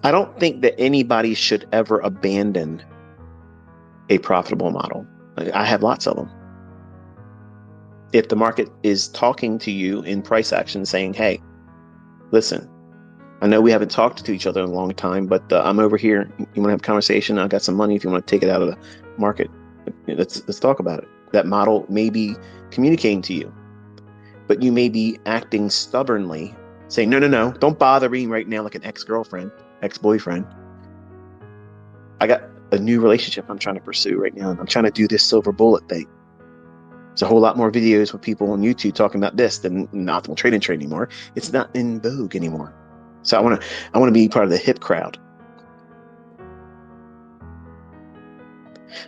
I don't think that anybody should ever abandon a profitable model. I have lots of them. If the market is talking to you in price action saying, hey, listen, I know we haven't talked to each other in a long time, but I'm over here. You want to have a conversation? I got some money if you want to take it out of the market. Let's talk about it. That model may be communicating to you, but you may be acting stubbornly, saying, no, don't bother me right now like an ex-girlfriend, ex-boyfriend. I got a new relationship I'm trying to pursue right now, and I'm trying to do this silver bullet thing. There's a whole lot more videos with people on YouTube talking about this than optimal trading anymore. It's not in vogue anymore. So I want to be part of the hip crowd.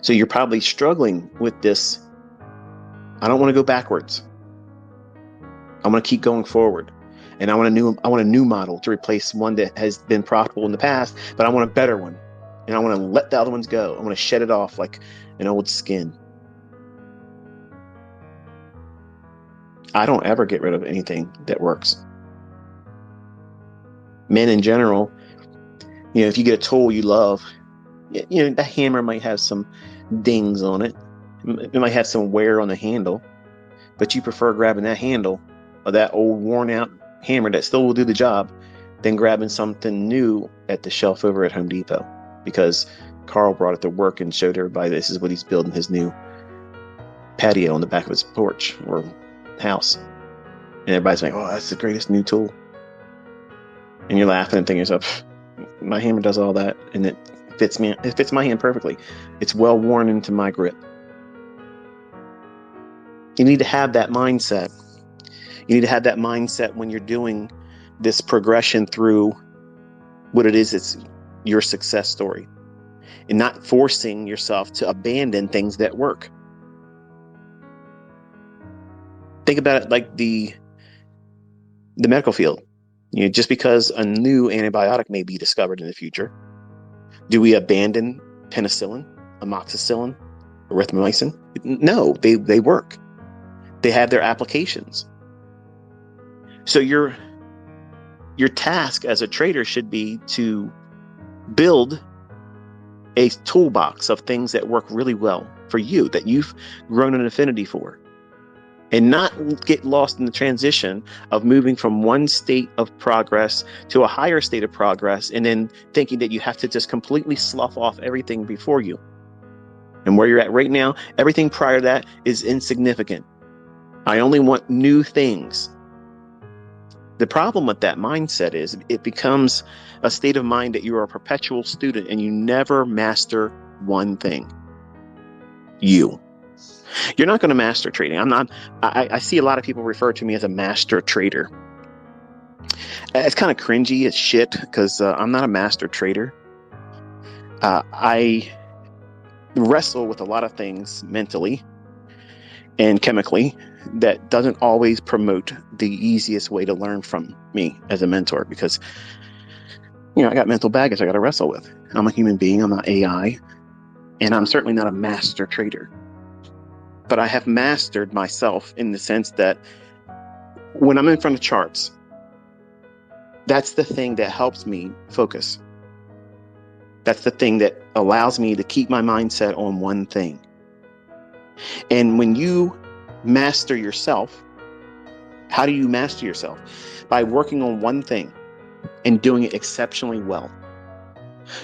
So you're probably struggling with this. I don't want to go backwards. I want to keep going forward. And I want a new model to replace one that has been profitable in the past, but I want a better one. And I want to let the other ones go. I want to shed it off like an old skin. I don't ever get rid of anything that works. Men in general, if you get a tool you love, the hammer might have some dings on it. It might have some wear on the handle, but you prefer grabbing that handle or that old worn out hammer that still will do the job than grabbing something new at the shelf over at Home Depot because Carl brought it to work and showed everybody this is what he's building his new patio on the back of his porch or house. And everybody's like, oh, that's the greatest new tool. And you're laughing and thinking to yourself, my hammer does all that and it fits me. It fits my hand perfectly. It's well worn into my grip. You need to have that mindset. You need to have that mindset when you're doing this progression through what it is it's your success story, and not forcing yourself to abandon things that work. Think about it like the medical field. Just because a new antibiotic may be discovered in the future, do we abandon penicillin, amoxicillin, erythromycin? No, they work. They have their applications. So your task as a trader should be to build a toolbox of things that work really well for you, that you've grown an affinity for, and not get lost in the transition of moving from one state of progress to a higher state of progress, and then thinking that you have to just completely slough off everything before you. And where you're at right now, everything prior to that is insignificant. I only want new things. The problem with that mindset is it becomes a state of mind that you are a perpetual student and you never master one thing. You're not going to master trading. I see a lot of people refer to me as a master trader. It's kind of cringy as shit because I'm not a master trader. I wrestle with a lot of things mentally and chemically that doesn't always promote the easiest way to learn from me as a mentor, because I got mental baggage I got to wrestle with. I'm a human being. I'm not AI, and I'm certainly not a master trader. But I have mastered myself in the sense that when I'm in front of charts, that's the thing that helps me focus. That's the thing that allows me to keep my mindset on one thing. And when you master yourself, how do you master yourself? By working on one thing and doing it exceptionally well.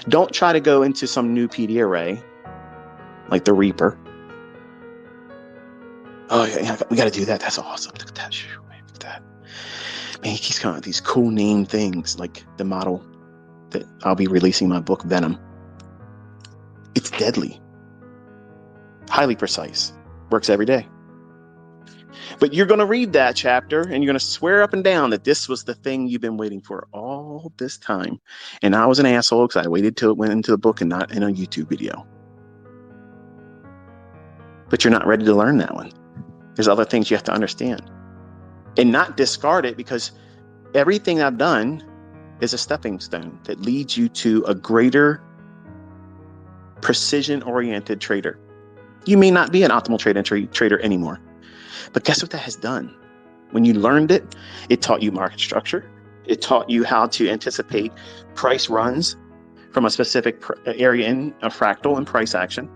Don't try to go into some new PD array like the Reaper. Oh yeah, we got to do that. That's awesome. Look at that. Look at that. Man, he's coming with these cool name things like the model that I'll be releasing my book, Venom. It's deadly. Highly precise. Works every day. But you're going to read that chapter and you're going to swear up and down that this was the thing you've been waiting for all this time. And I was an asshole because I waited till it went into the book and not in a YouTube video. But you're not ready to learn that one. There's other things you have to understand. And not discard it, because everything I've done is a stepping stone that leads you to a greater precision-oriented trader. You may not be an optimal trader anymore. But guess what that has done? When you learned it, it taught you market structure. It taught you how to anticipate price runs from a specific area in a fractal and price action.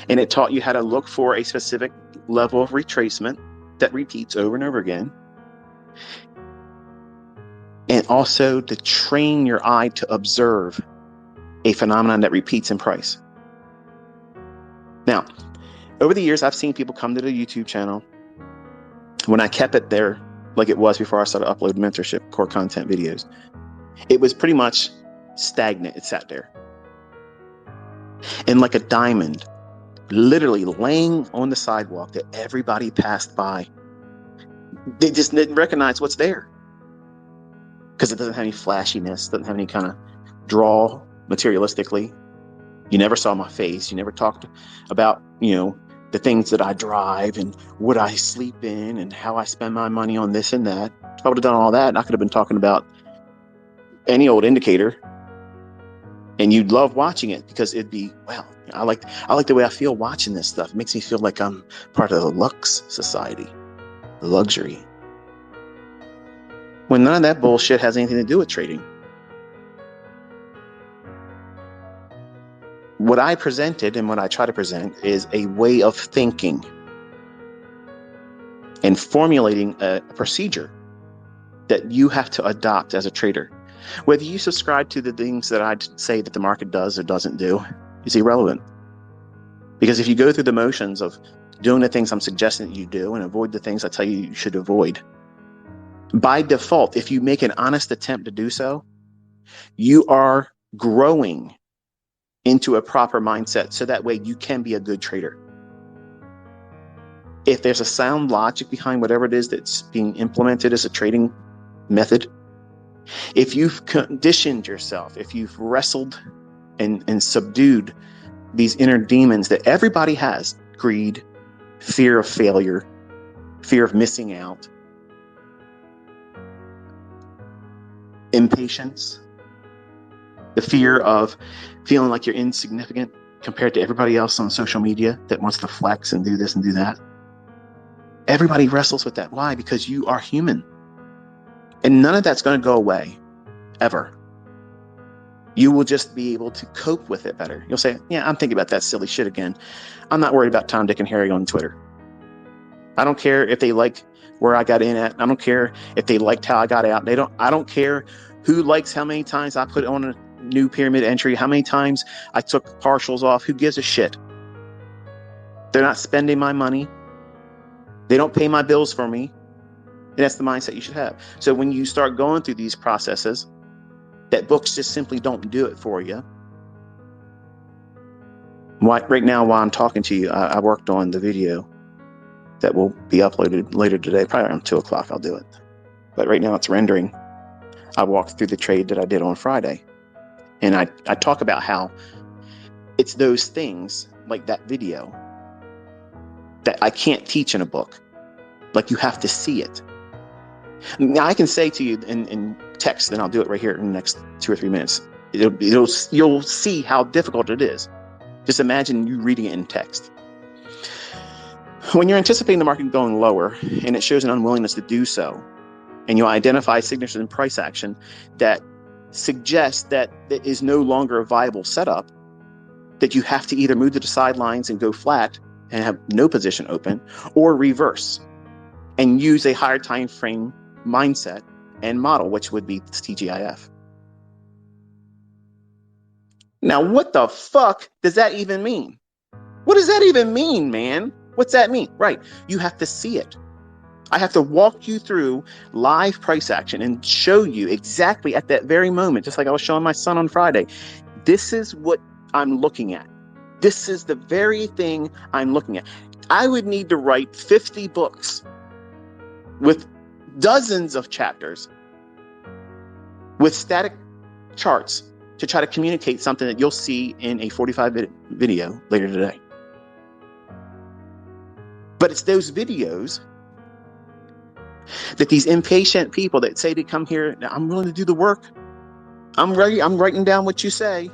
And it taught you how to look for a specific level of retracement that repeats over and over again. And also to train your eye to observe a phenomenon that repeats in price. Now, over the years, I've seen people come to the YouTube channel. When I kept it there like it was before I started uploading mentorship core content videos, it was pretty much stagnant. It sat there. And like a diamond, literally laying on the sidewalk that everybody passed by, they just didn't recognize what's there. Because it doesn't have any flashiness, doesn't have any kind of draw materialistically. You never saw my face. You never talked about, the things that I drive and what I sleep in and how I spend my money on this and that. If I would have done all that, I could have been talking about any old indicator, and you'd love watching it because it'd be, well, I like the way I feel watching this stuff. It makes me feel like I'm part of the Lux Society, the luxury. When none of that bullshit has anything to do with trading. What I presented and what I try to present is a way of thinking and formulating a procedure that you have to adopt as a trader. Whether you subscribe to the things that I say that the market does or doesn't do is irrelevant. Because if you go through the motions of doing the things I'm suggesting that you do and avoid the things I tell you you should avoid, by default, if you make an honest attempt to do so, you are growing into a proper mindset, so that way you can be a good trader. If there's a sound logic behind whatever it is that's being implemented as a trading method, if you've conditioned yourself, if you've wrestled and subdued these inner demons that everybody has, greed, fear of failure, fear of missing out, impatience, the fear of feeling like you're insignificant compared to everybody else on social media that wants to flex and do this and do that. Everybody wrestles with that. Why? Because you are human. And none of that's going to go away, ever. You will just be able to cope with it better. You'll say, yeah, I'm thinking about that silly shit again. I'm not worried about Tom, Dick, and Harry on Twitter. I don't care if they like where I got in at. I don't care if they liked how I got out. I don't care who likes how many times I put on a new pyramid entry, how many times I took partials off. Who gives a shit? They're not spending my money. They don't pay my bills for me. And that's the mindset you should have. So when you start going through these processes, that books just simply don't do it for you. Right now, while I'm talking to you, I worked on the video that will be uploaded later today. Probably around 2 o'clock I'll do it. But right now it's rendering. I walked through the trade that I did on Friday. And I talk about how it's those things like that video that I can't teach in a book. Like, you have to see it. Now I can say to you in text, and I'll do it right here in the next 2 or 3 minutes. You'll see how difficult it is. Just imagine you reading it in text. When you're anticipating the market going lower and it shows an unwillingness to do so, and you identify signatures in price action that suggest that it is no longer a viable setup, that you have to either move to the sidelines and go flat and have no position open, or reverse and use a higher time frame mindset and model, which would be TGIF. Now, what the fuck does that even mean? What does that even mean, man? What's that mean? Right. You have to see it. I have to walk you through live price action and show you exactly at that very moment, just like I was showing my son on Friday. This is what I'm looking at. This is the very thing I'm looking at. I would need to write 50 books with dozens of chapters with static charts to try to communicate something that you'll see in a 45-minute video later today. But it's those videos that these impatient people that say they come here, I'm willing to do the work. I'm ready. I'm writing down what you say.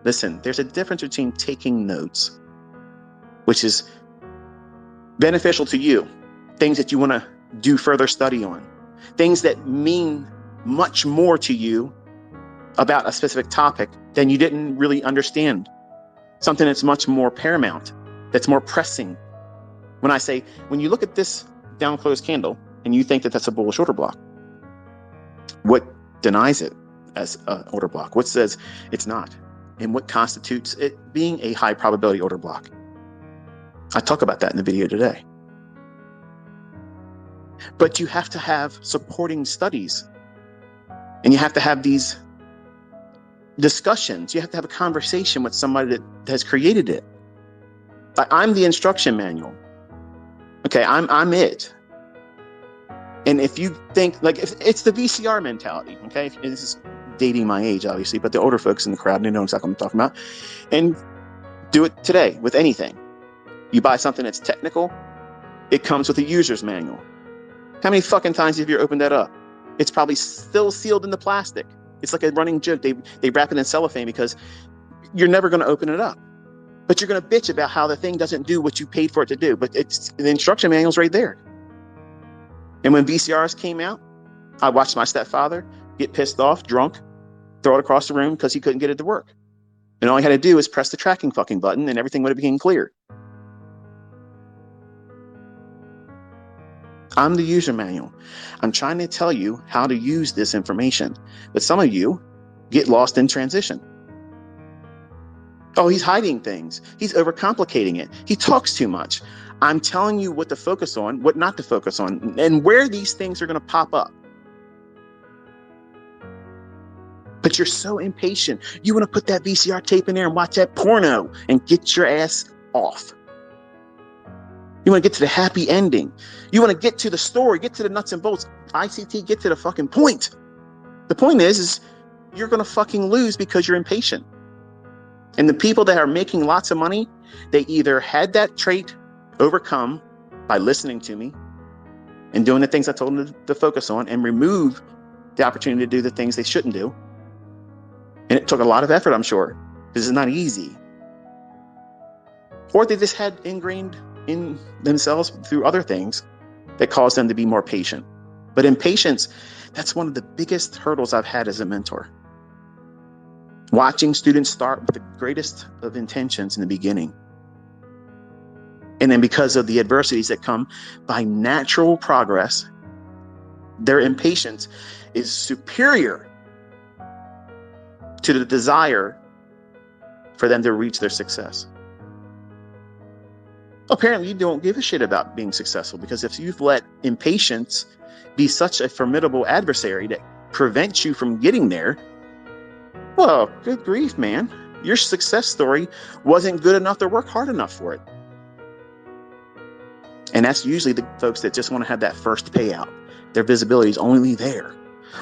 Listen, there's a difference between taking notes, which is beneficial to you, things that you want to do further study on, things that mean much more to you about a specific topic, then you didn't really understand something that's much more paramount, that's more pressing. When you look at this down closed candle and you think that that's a bullish order block, what denies it as an order block? What says it's not? And what constitutes it being a high probability order block? I talk about that in the video today. But you have to have supporting studies, and you have to have these discussions. You have to have a conversation with somebody that has created it. I'm the instruction manual. Okay, I'm it. And if you think like if it's the VCR mentality, okay, this is dating my age, obviously, but the older folks in the crowd, they know exactly what I'm talking about. And do it today with anything. You buy something that's technical, it comes with a user's manual. How many fucking times have you opened that up? It's probably still sealed in the plastic. It's like a running joke. They wrap it in cellophane because you're never going to open it up. But you're going to bitch about how the thing doesn't do what you paid for it to do. But it's the instruction manual's right there. And when VCRs came out, I watched my stepfather get pissed off, drunk, throw it across the room because he couldn't get it to work. And all he had to do was press the tracking fucking button and everything would have become clear. I'm the user manual. I'm trying to tell you how to use this information. But some of you get lost in transition. Oh, he's hiding things. He's overcomplicating it. He talks too much. I'm telling you what to focus on, what not to focus on, and where these things are going to pop up. But you're so impatient. You want to put that VCR tape in there and watch that porno and get your ass off. You want to get to the happy ending. You want to get to the story, get to the nuts and bolts. ICT, get to the fucking point. The point is you're going to fucking lose because you're impatient. And the people that are making lots of money, they either had that trait overcome by listening to me and doing the things I told them to focus on and remove the opportunity to do the things they shouldn't do. And it took a lot of effort, I'm sure. This is not easy. Or they just had ingrained in themselves through other things that caused them to be more patient. But impatience, that's one of the biggest hurdles I've had as a mentor. Watching students start with the greatest of intentions in the beginning. And then because of the adversities that come by natural progress, their impatience is superior to the desire for them to reach their success. Apparently, you don't give a shit about being successful, because if you've let impatience be such a formidable adversary that prevents you from getting there, well, good grief, man. Your success story wasn't good enough to work hard enough for it. And that's usually the folks that just want to have that first payout. Their visibility is only there,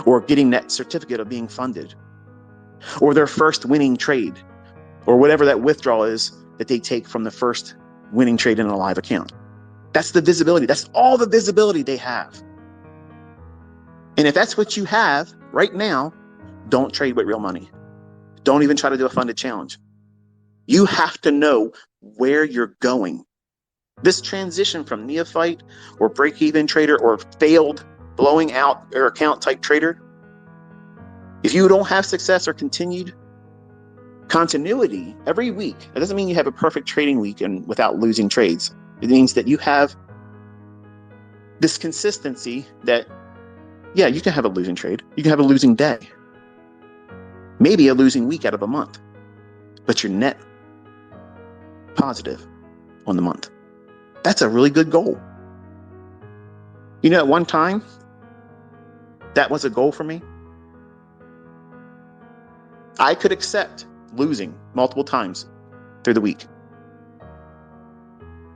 or getting that certificate of being funded, or their first winning trade, or whatever that withdrawal is that they take from the first winning trade in a live account. That's the visibility. That's all the visibility they have. And if that's what you have right now, don't trade with real money. Don't even try to do a funded challenge. You have to know where you're going. This transition from neophyte or break-even trader or failed blowing out your account type trader, if you don't have success or continued continuity every week, it doesn't mean you have a perfect trading week and without losing trades. It means that you have this consistency that, yeah, you can have a losing trade. You can have a losing day. Maybe a losing week out of a month, but you're net positive on the month. That's a really good goal. You know, at one time, that was a goal for me. I could accept losing multiple times through the week.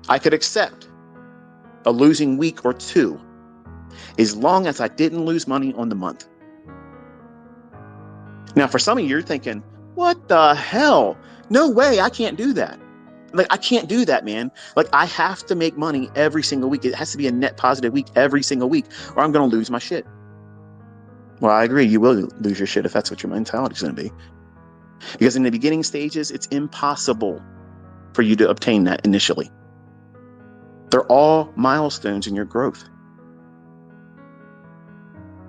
I could accept a losing week or two as long as I didn't lose money on the month. Now, for some of you, you're thinking, what the hell? No way, I can't do that. Like, I can't do that, man. Like, I have to make money every single week. It has to be a net positive week every single week, or I'm going to lose my shit. Well, I agree. You will lose your shit if that's what your mentality is going to be. Because in the beginning stages, it's impossible for you to obtain that initially. They're all milestones in your growth.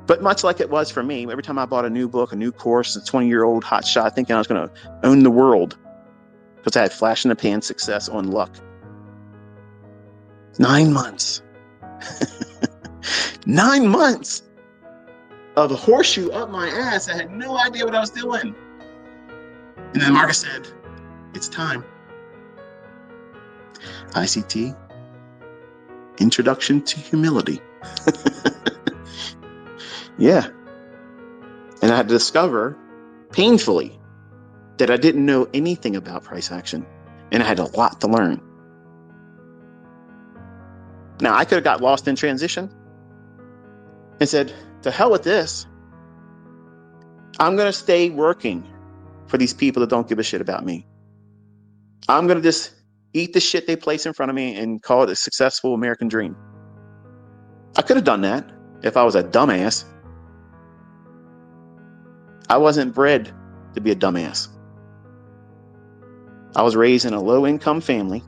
But much like it was for me, every time I bought a new book, a new course, a 20-year-old hot shot, thinking I was going to own the world because I had flash in the pan success on luck. 9 months. 9 months of a horseshoe up my ass. I had no idea what I was doing. And then the market said, it's time. ICT, Introduction to Humility. Yeah. And I had to discover painfully that I didn't know anything about price action, and I had a lot to learn. Now, I could have got lost in transition and said, to hell with this. I'm going to stay working for these people that don't give a shit about me. I'm going to just eat the shit they place in front of me and call it a successful American dream. I could have done that if I was a dumbass. I wasn't bred to be a dumbass. I was raised in a low-income family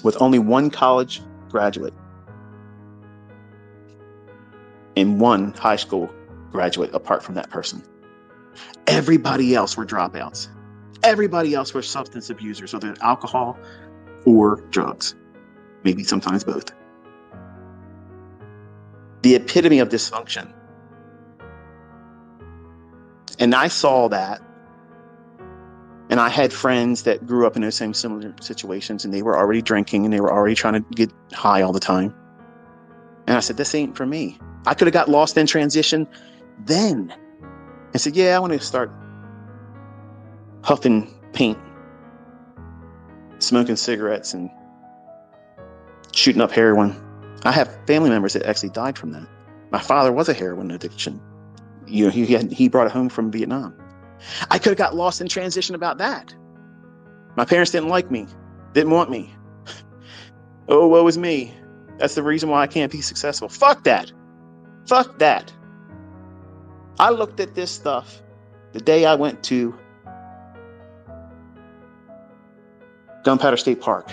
with only one college graduate and one high school graduate apart from that person. Everybody else were dropouts. Everybody else were substance abusers, whether alcohol or drugs, maybe sometimes both. The epitome of dysfunction. And I saw that, and I had friends that grew up in those same similar situations, and they were already drinking and they were already trying to get high all the time. And I said, this ain't for me. I could have got lost in transition then and said, yeah, I want to start huffing paint, smoking cigarettes, and shooting up heroin. I have family members that actually died from that. My father was a heroin addiction. You know, he brought it home from Vietnam. I could have got lost in transition about that. My parents didn't like me, didn't want me. Oh, woe is me. That's the reason why I can't be successful. Fuck that. Fuck that. I looked at this stuff the day I went to Gunpowder State Park.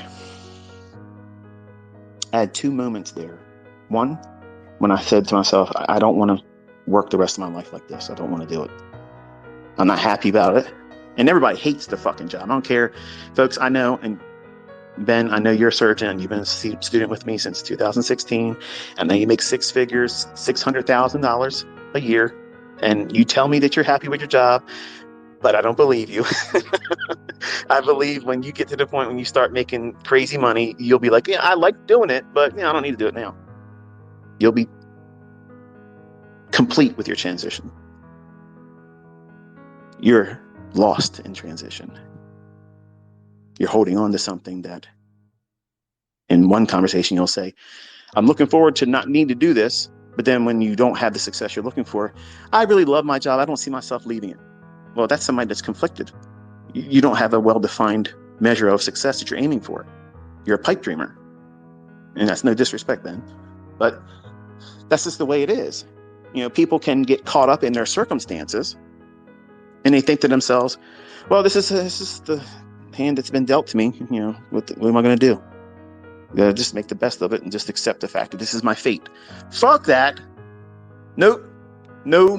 I had two moments there. One, when I said to myself, I don't want to work the rest of my life like this. I don't want to do it. I'm not happy about it. And everybody hates their fucking job. I don't care. Folks, I know, and Ben, I know you're a surgeon. You've been a student with me since 2016. And now you make six figures, $600,000 a year. And you tell me that you're happy with your job, but I don't believe you. I believe when you get to the point when you start making crazy money, you'll be like, yeah, I like doing it, but I don't need to do it now. You'll be complete with your transition. You're lost in transition. You're holding on to something that in one conversation you'll say, I'm looking forward to not need to do this. But then when you don't have the success you're looking for, I really love my job. I don't see myself leaving it. Well, that's somebody that's conflicted. You don't have a well-defined measure of success that you're aiming for. You're a pipe dreamer. And that's no disrespect, Ben. But that's just the way it is. You know, people can get caught up in their circumstances and they think to themselves, well, this is the hand that's been dealt to me. You know, what am I going to do? You gotta just make the best of it and just accept the fact that this is my fate. Fuck that. Nope. No.